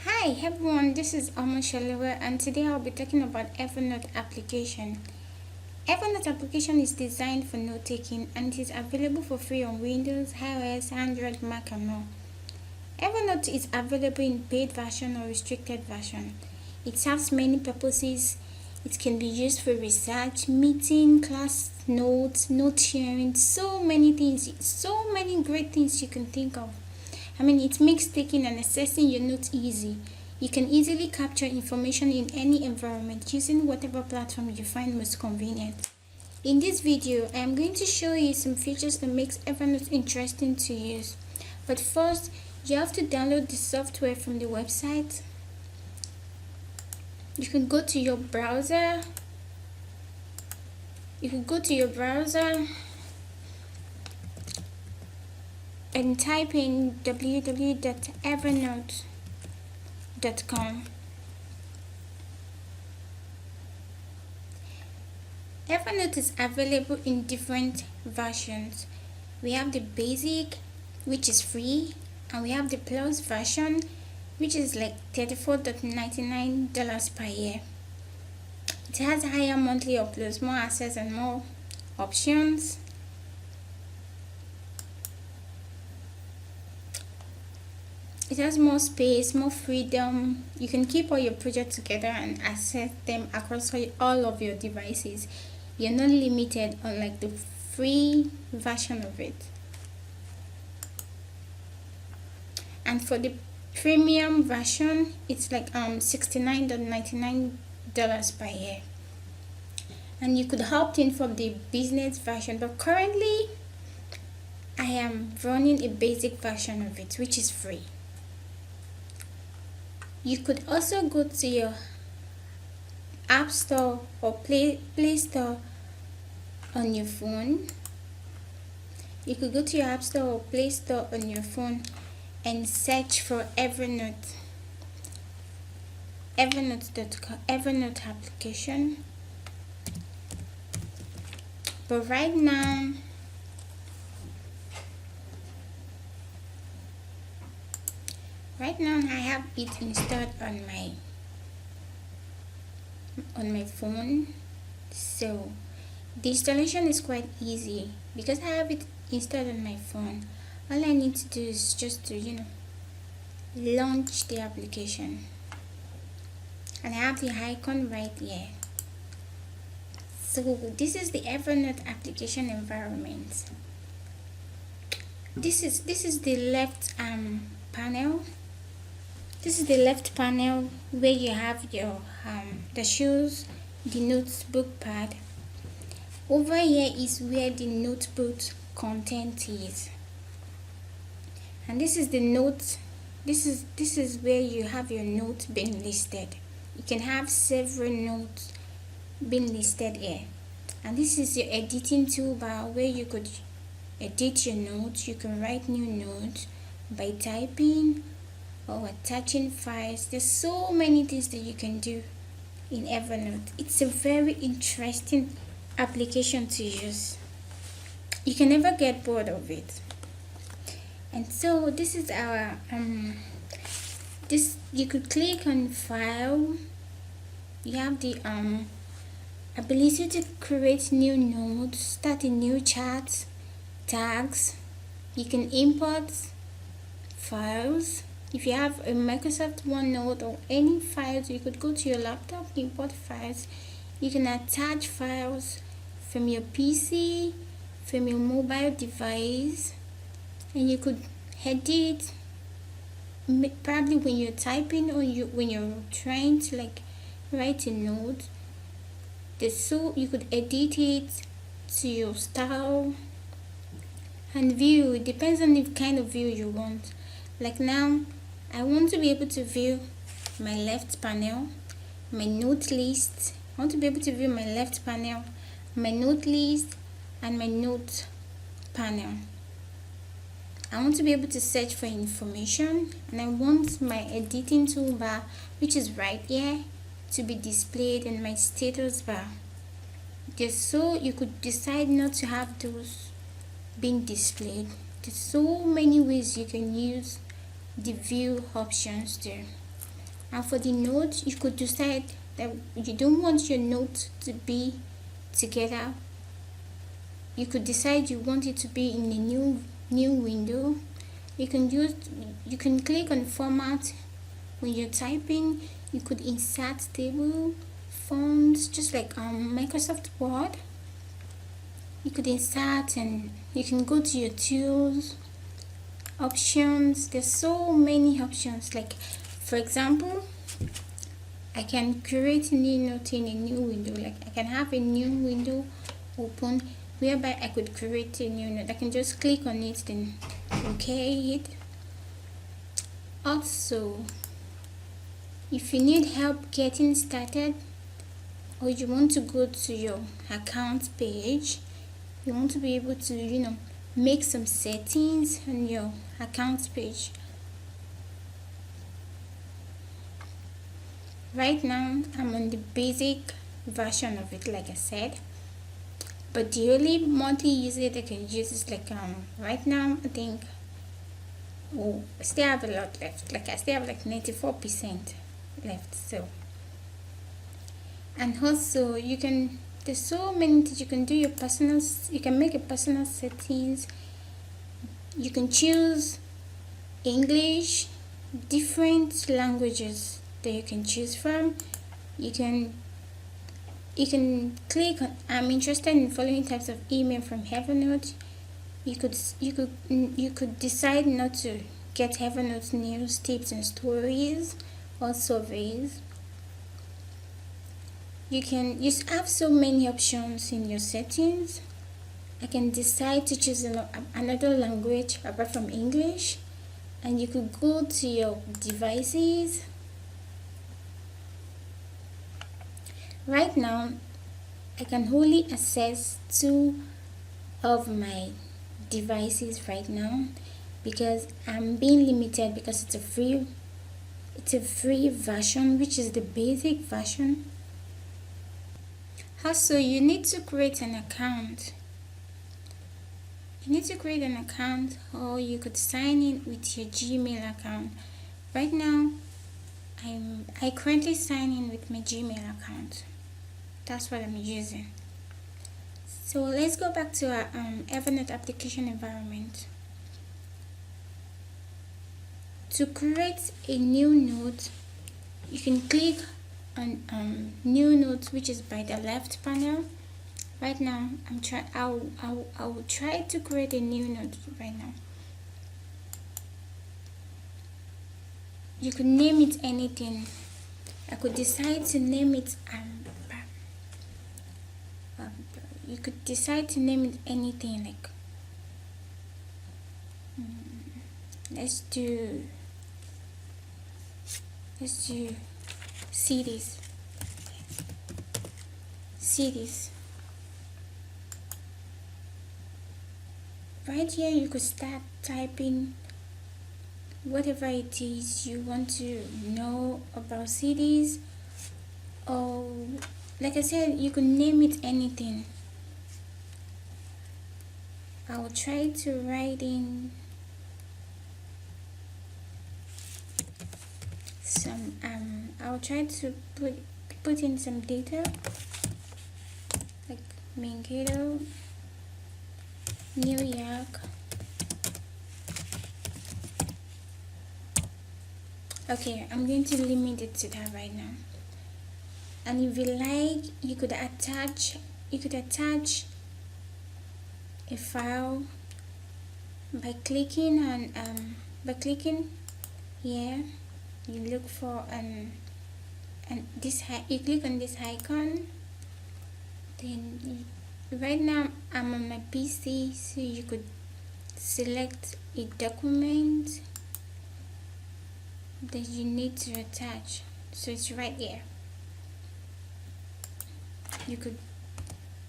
Hi everyone, this is Shalewa, and today I'll be talking about Evernote application. Evernote application is designed for note taking and it is available for free on Windows, iOS, Android, Mac and more. Evernote is available in paid version or restricted version. It serves many purposes. It can be used for research, meeting, class notes, note sharing, so many things, so many great things you can think of. It makes taking and accessing your notes easy. You can easily capture information in any environment using whatever platform you find most convenient. In this video, I am going to show you some features that makes Evernote interesting to use. But first, you have to download the software from the website. You can go to your browser. And type in www.evernote.com. Evernote is available in different versions. We have the basic, which is free, and we have the plus version, which is like $34.99 per year. It has higher monthly uploads, more access, and more options. It has more space, more freedom. You can keep all your projects together and access them across all of your devices. You're not limited unlike the free version of it. And for the premium version, it's like $69.99 per year. And you could opt in for the business version, but currently I am running a basic version of it, which is free. You could also go to your App Store or Play Store on your phone. You could go to your App Store or Play Store on your phone and search for Evernote application. But right now, I have it installed on my phone, so the installation is quite easy because I have it installed on my phone. All I need to do is just to launch the application, and I have the icon right here. So this is the Evernote application environment. This is the left panel. This is the left panel where you have your the shoes, the notebook pad. Over here is where the notebook content is, and this is the notes. This is where you have your notes being listed. You can have several notes being listed here, and this is your editing toolbar where you could edit your notes. You can write new notes by typing or attaching files. There's so many things that you can do in Evernote. It's a very interesting application to use. You can never get bored of it. And so this is our you could click on file. You have the ability to create new notes, start a new chat, tags. You can import files. If you have a Microsoft OneNote or any files, you could go to your laptop, import files. You can attach files from your PC, from your mobile device, and you could edit probably when you're typing or when you're trying to write a note. So you could edit it to your style and view. It depends on the kind of view you want. Like now, I want to be able to view my left panel, my note list. I want to be able to view my left panel, my note list, and my note panel. I want to be able to search for information, and I want my editing toolbar, which is right here, to be displayed in my status bar. Just so you could decide not to have those being displayed. There's so many ways you can use the view options there. And for the note, you could decide that you don't want your note to be together. You could decide you want it to be in a new window. You can click on format when you're typing. You could insert table, fonts, just like Microsoft Word. You could insert, and you can go to your tools, options. There's so many options. Like for example, I can create a new note in a new window. Like I can have a new window open whereby I could create a new note. I can just click on it, then okay it. Also, if you need help getting started, or you want to go to your account page, you want to be able to make some settings on your account page. Right now I'm on the basic version of it, like I said, but the only monthly usage I can use is like right now I think I still have a lot left. Like I still have like 94% left. So, and also there's so many things you can do. You can make a personal settings. You can choose English, different languages that you can choose from. You can click on I'm interested in following types of email from Evernote. You could decide not to get Evernote news, tips and stories or surveys. You have so many options in your settings. I can decide to choose another language apart from English, and you could go to your devices. Right now I can only access 2 of my devices right now because I'm being limited, because it's a free version, which is the basic version. Also, you need to create an account. Or you could sign in with your Gmail account. Right now I currently sign in with my Gmail account. That's what I'm using. So let's go back to our Evernote application environment. To create a new note, you can click on new note, which is by the left panel. Right now I will try to create a new note right now. You could name it anything. I could decide to name it you could decide to name it anything, like let's do cities. Right here you could start typing whatever it is you want to know about cities, or like I said, you could name it anything. I will try to write in some I'll try to put in some data, like Mankato, New York. Okay, I'm going to limit it to that right now. And if you like, you could attach a file by clicking on here. You look for and you click on this icon. Then right now I'm on my PC, so you could select a document that you need to attach. So it's right here. You could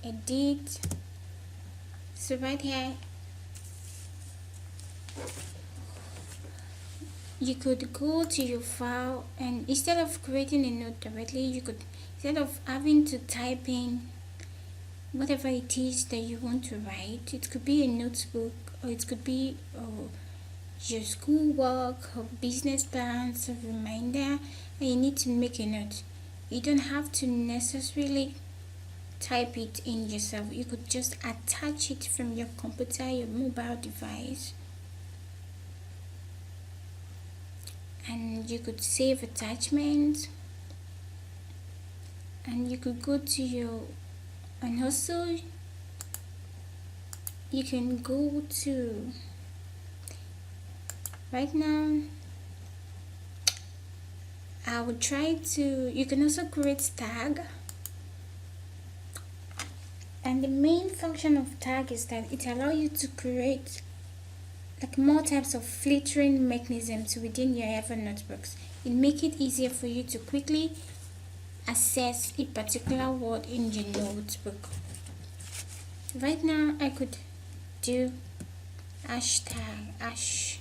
edit. So right here you could go to your file, and instead of creating a note directly, you could, instead of having to type in whatever it is that you want to write, it could be a notebook, or it could be your schoolwork or business plans or reminder, and you need to make a note. You don't have to necessarily type it in yourself. You could just attach it from your computer, your mobile device, and you could save attachments, and you could go to your, and also you can go to, right now I will try to, you can also create tag. And the main function of tag is that it allows you to create like more types of filtering mechanisms within your Evernote books. It makes it easier for you to quickly access a particular word in your notebook. Right now I could do hashtag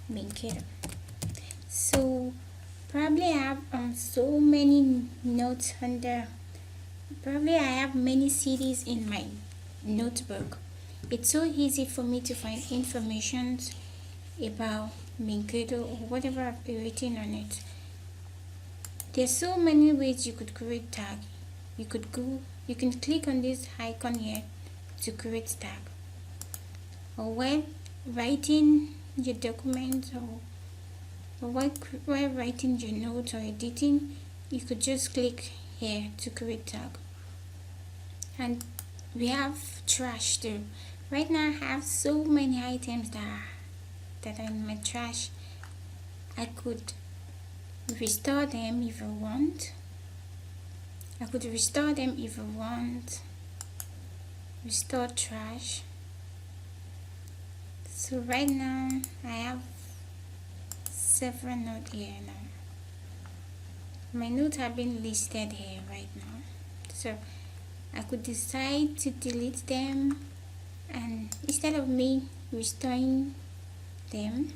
make it. So probably I have so many notes under, probably I have many CDs in my notebook. It's so easy for me to find information about Minkedo or whatever I've been written on it. There's so many ways you could create tag. You can click on this icon here to create tag. Or when writing your document, or while writing your notes or editing, you could just click here to create tag. And we have trash too. Right now I have so many items that are in my trash. I could restore them if I want. Restore trash. So right now I have several notes here now. My notes have been listed here right now. So I could decide to delete them, and instead of me restoring them,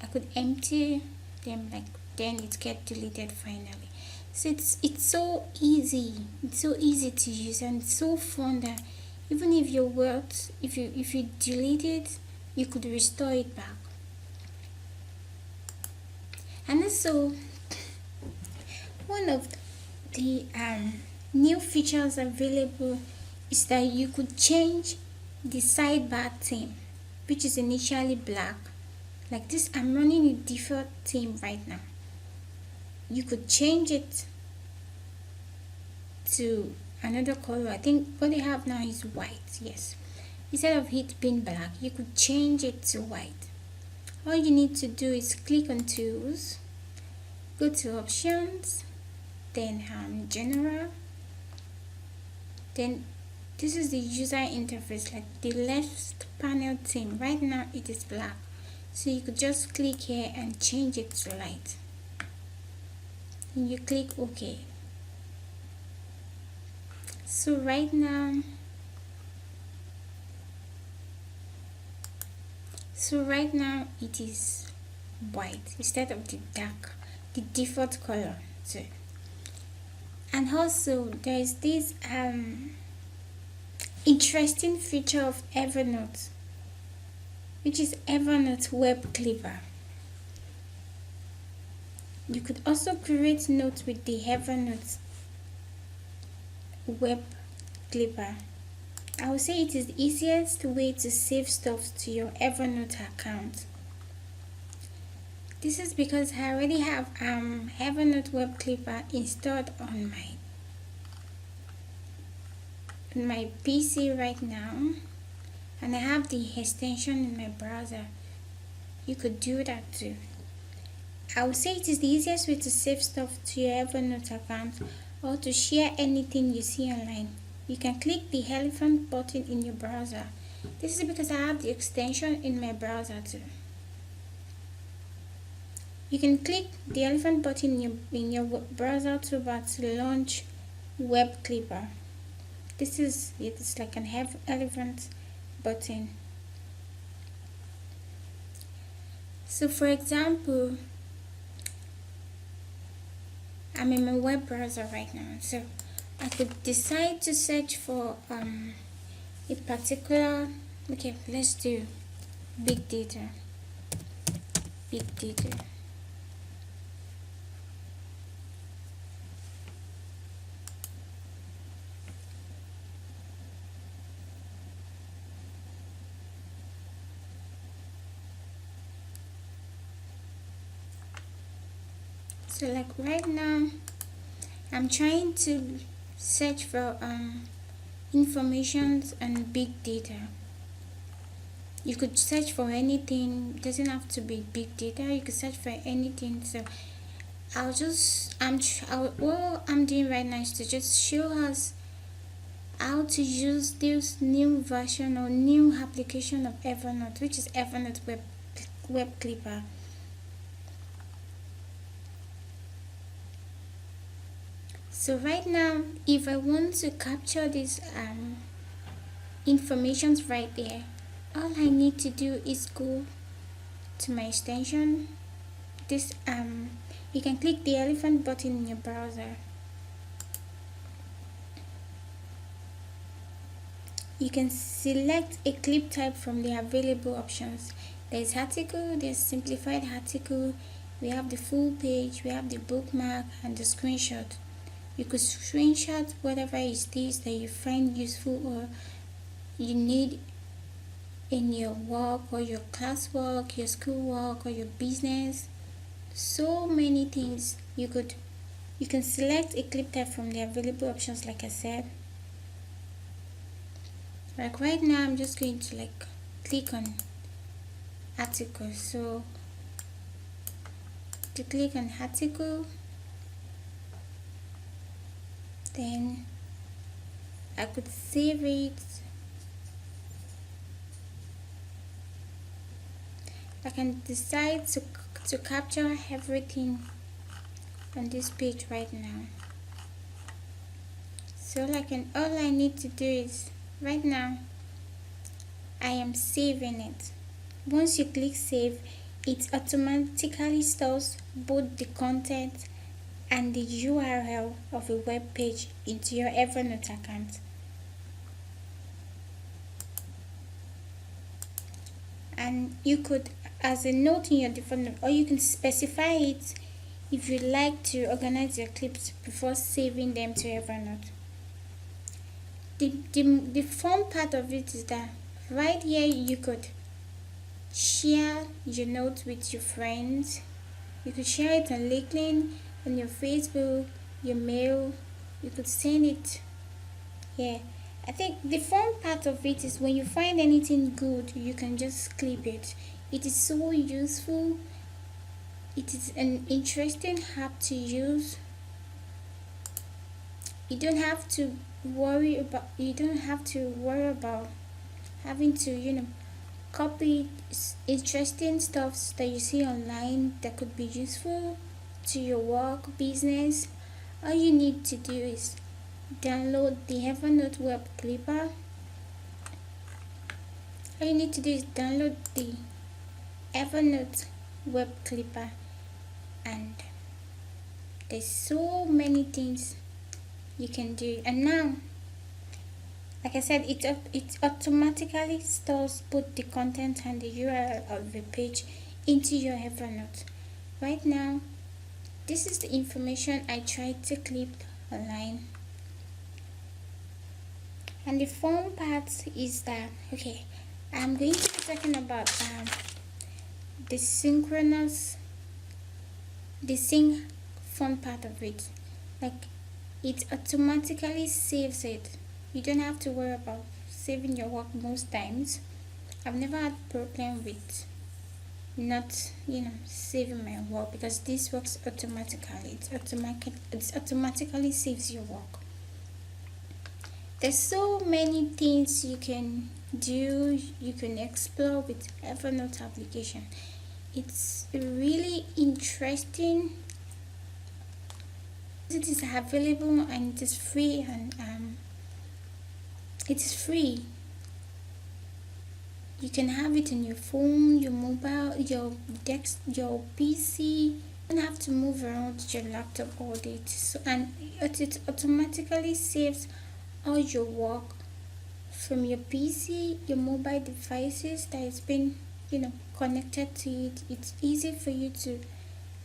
I could empty them, like then it gets deleted finally. So it's so easy. It's so easy to use, and it's so fun that even if your words, if you delete it, you could restore it back. And also one of the new features available is that you could change the sidebar theme, which is initially black. Like this, I'm running a default theme right now. You could change it to another color. I think what they have now is white. Yes, instead of it being black, you could change it to white. All you need to do is click on tools, go to options, then general, then this is the user interface, like the left panel theme. Right now it is black, so you could just click here and change it to light, and you click OK. So right now it is white instead of the default color. So, and also there is this interesting feature of Evernote, which is Evernote Web Clipper. You could also create notes with the Evernote Web Clipper. I would say it is the easiest way to save stuff to your Evernote account. This is because I already have Evernote Web Clipper installed on my PC right now, and I have the extension in my browser. You could do that too. I would say it is the easiest way to save stuff to your Evernote account or to share anything you see online. You can click the elephant button in your browser. This is because I have the extension in my browser too. You can click the elephant button in your browser toolbar to launch Web Clipper. It's like an elephant button. So for example, I'm in my web browser right now, so I could decide to search for a particular, okay, let's do big data. Big data. So like right now I'm trying to search for information on big data. You could search for anything, it doesn't have to be big data, you could search for anything. So what I'm doing right now is to just show us how to use this new version or new application of Evernote, which is Evernote Web Clipper. So right now, if I want to capture this informations right there, all I need to do is go to my extension. This you can click the elephant button in your browser. You can select a clip type from the available options. There's article, there's simplified article, we have the full page, we have the bookmark and the screenshot. You could screenshot whatever it is that you find useful or you need in your work or your classwork, your schoolwork or your business. So many things you can select a clip type from the available options, like I said. Like right now I'm just going to click on article. So to click on article, then I could save it. I can decide to capture everything on this page right now. So all I need to do is right now I am saving it. Once you click save, it automatically stores both the content and the URL of a web page into your Evernote account. And you could, as a note in your default note, or you can specify it if you like to organize your clips before saving them to Evernote. The fun part of it is that right here you could share your notes with your friends. You could share it on LinkedIn, on your Facebook, your mail. You could send it here. I think the fun part of it is when you find anything good, you can just clip it. It is so useful. It is an interesting app to use. You don't have to worry about having to copy interesting stuff that you see online that could be useful to your work, business. All you need to do is download the Evernote Web Clipper. All you need to do is download the Evernote Web Clipper, and there's so many things you can do. And now, like I said, it automatically stores both the content and the URL of the page into your Evernote. Right now, this is the information I tried to clip online. And the fun part is that, okay, I'm going to be talking about the sync fun part of it. Like, it automatically saves it. You don't have to worry about saving your work most times. I've never had problem with not saving my work because this works automatically. It automatically saves your work. There's so many things you can do, you can explore with Evernote application. It's really interesting. It is available and it is free, and it is free. You can have it on your phone, your mobile, your your PC. You don't have to move around your laptop all day. And it automatically saves all your work from your PC, your mobile devices that has been, connected to it. It's easy for you to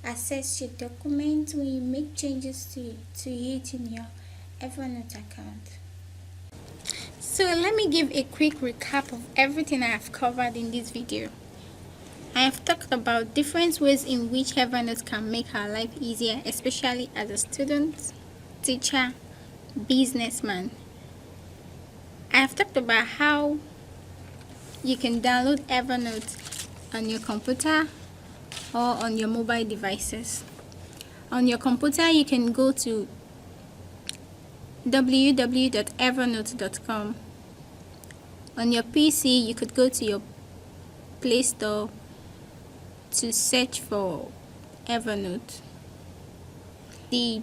access your documents when you make changes to it in your Evernote account. So let me give a quick recap of everything I have covered in this video. I have talked about different ways in which Evernote can make our life easier, especially as a student, teacher, businessman. I have talked about how you can download Evernote on your computer or on your mobile devices. On your computer, you can go to www.evernote.com. On your PC, you could go to your Play Store to search for Evernote. The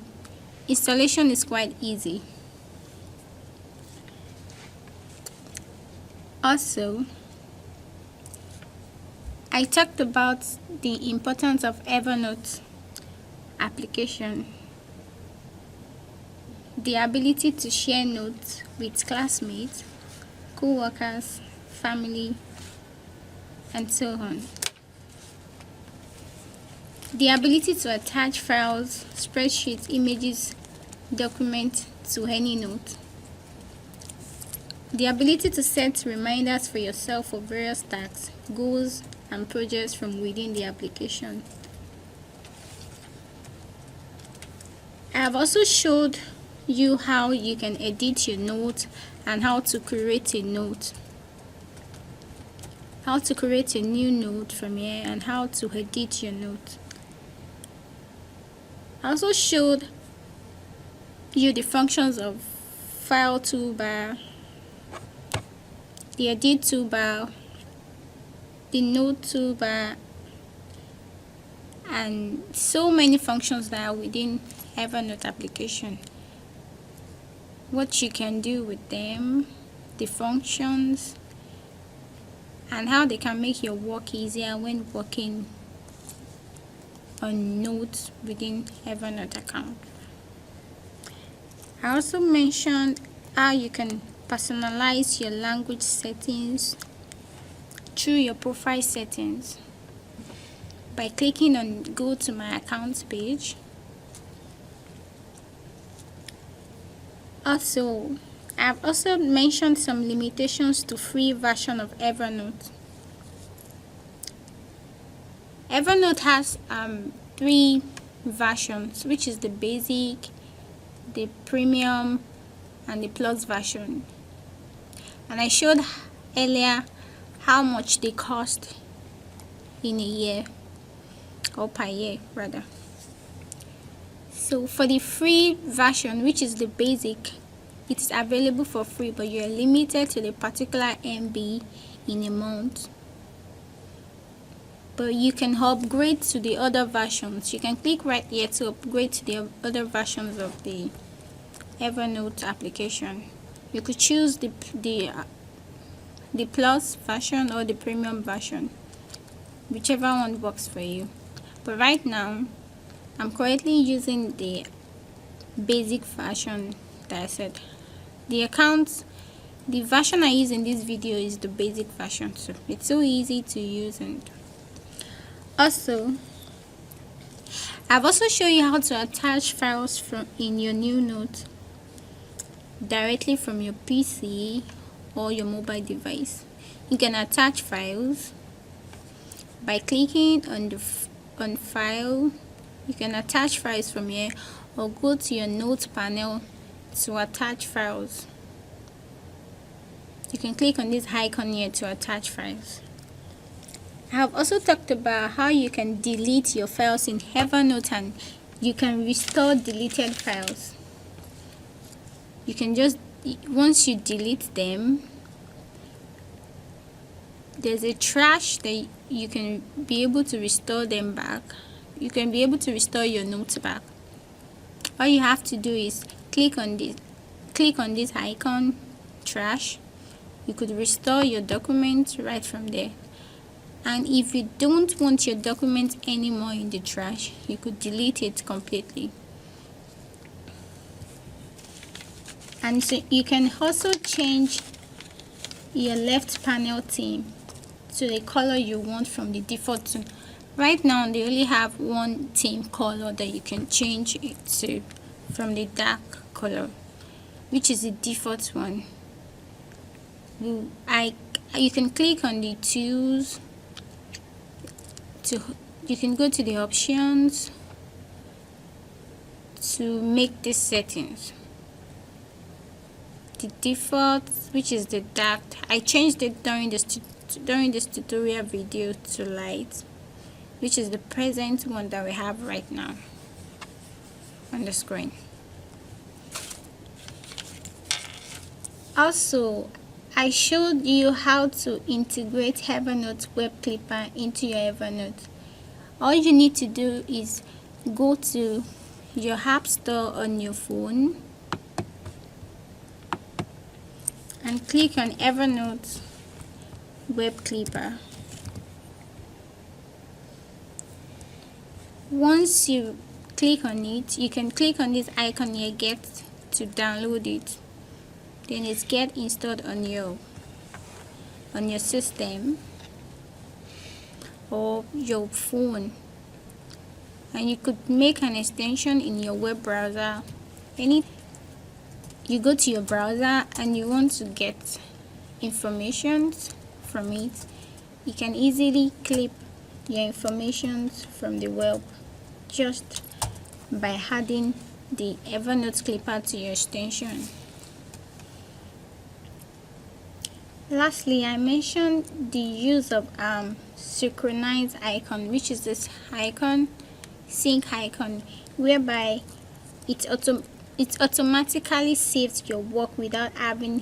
installation is quite easy. Also, I talked about the importance of Evernote application, the ability to share notes with classmates, co-workers, family, and so on. The ability to attach files, spreadsheets, images, documents to any note. The ability to set reminders for yourself for various tasks, goals, and projects from within the application. I have also showed you how you can edit your note and how to create a note. How to create a new note from here and how to edit your note. I also showed you the functions of file toolbar, the edit toolbar, the note toolbar, and so many functions that are within Evernote application. What you can do with them, the functions, and how they can make your work easier when working on notes within Evernote account. I also mentioned how you can personalize your language settings through your profile settings by clicking on Go to My Account page. Also, I've also mentioned some limitations to free version of Evernote. Evernote has 3 versions, which is the basic, the premium, and the plus version. And I showed earlier how much they cost in a year, or per year rather. So for the free version, which is the basic, it is available for free, but you are limited to the particular MB in a month. But you can upgrade to the other versions. You can click right here to upgrade to the other versions of the Evernote application. You could choose the plus version or the premium version, whichever one works for you. But right now, I'm currently using the basic version that I said. The version I use in this video is the basic version, so it's so easy to use. And also, I've also shown you how to attach files in your new note directly from your PC or your mobile device. You can attach files by clicking on file. You can attach files from here, or go to your note panel to attach files. You can click on this icon here to attach files. I have also talked about how you can delete your files in Evernote, and you can restore deleted files. You can just, once you delete them, there's a trash that you can be able to restore them back. You can be able to restore your notes back. All you have to do is click on this icon, trash. You could restore your document right from there. And if you don't want your document anymore in the trash, you could delete it completely. And so you can also change your left panel theme to the color you want from the default tone. Right now they only have one theme color that you can change it to from the dark color, which is the default one. You can click on the tools you can go to the options to make these settings. The default, which is the dark, I changed it during this tutorial video to light, which is the present one that we have right now on the screen. Also, I showed you how to integrate Evernote Web Clipper into your Evernote. All you need to do is go to your app store on your phone and click on Evernote Web Clipper. Once you click on it, you can click on this icon here, get to download it. Then it's get installed on your system or your phone, and you could make an extension in your web browser. You go to your browser and you want to get information from it, you can easily clip your information from the web just by adding the Evernote Clipper to your extension. Lastly, I mentioned the use of synchronize icon, which is this icon, sync icon, whereby it automatically saves your work without having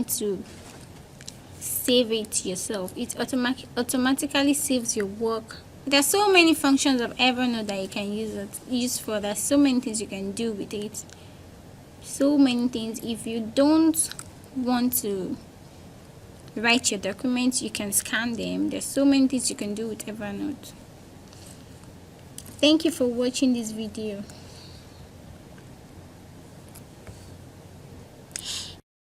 to save it yourself. It automatically saves your work. There's so many functions of Evernote that you can use for. There's so many things you can do with it. So many things. If you don't want to write your documents, you can scan them. There's so many things you can do with Evernote. Thank you for watching this video.